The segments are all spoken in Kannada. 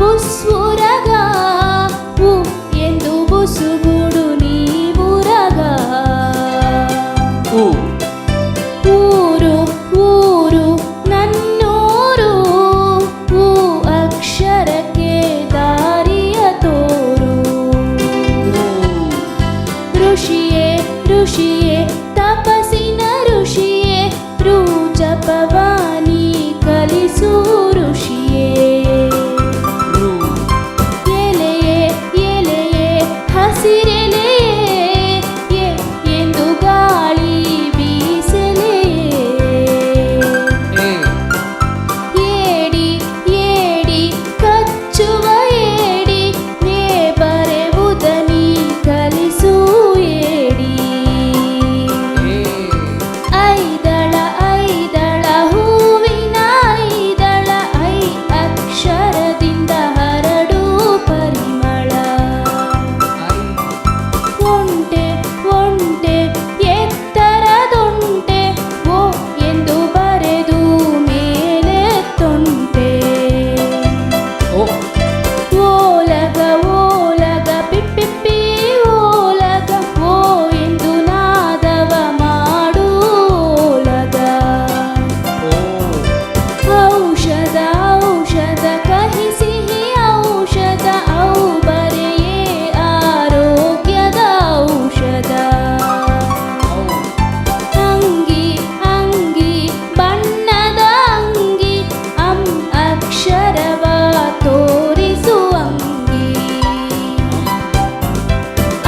ಬುಸ್ವುರಗ ಉ ಎಂದು ಬುಸುಗುಡು ನೀವುರಗ ಉ ಊರು ಊರು ನನ್ನೂರು ಉ ಅಕ್ಷರಕ್ಕೆ ದಾರಿಯ ತೋರು ಋಷಿಯೇ ಋಷಿಯೇ ತಪಸ್ಸಿನ ಋಷಿಯೇ ರು ಜಪವಾನಿ ಕಲಿಸು ಋಷಿಯೇ ರು ಎಲೆಯೇ ಎಲೆಯೇ ಹಸಿರೆಲೆಯೇ ಎ ಎಂದು ಗಾಳಿ ಬೀಸಲೆಯೇ ಎ ಏಡಿ ಏಡಿ ಕಚ್ಚುವ ಏಡಿ ನೇ ಬರೆವುದನಿ ಕಲಿಸು ಏಡಿ ಎ ಐದಳ ಐದಳ ಹೂವಿನ ಐದಳ ಐ ಅಕ್ಷರದಿಂದ ಹರಡು ಪರಿಮಳ ಐ ಒಂಟೆ ಒಂಟೆ ಎತ್ತರದೊಂಟೆ ಓ ಎಂದು ಬರೆದು ಮೇಲೆ ತೊಂಟೆ ಓ ಓಲಗ ಓಲಗ ಪಿಪ್ಪಿಪ್ಪಿ ಓಲಗ ಓ ಎಂದು ನಾದವ ಮಾಡು ಓಲಗ ಓ ಔಷಧ ಔಷಧ ಕಹಿ ಸಿಹಿ ಔಷಧ ಔ ಬರೆಯೇ ಆರೋಗ್ಯದ ಔಷಧ ಔ ಅಂಗಿ ಅಂಗಿ ಬಣ್ಣದ ಅಂಗಿ ಅಂ ಅಕ್ಷರವ ತೋರಿಸು ಅಂಗಿ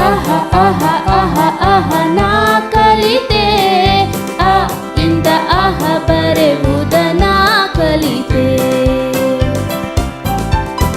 ಅಹ ಅಹ ಅಹ ಅಹ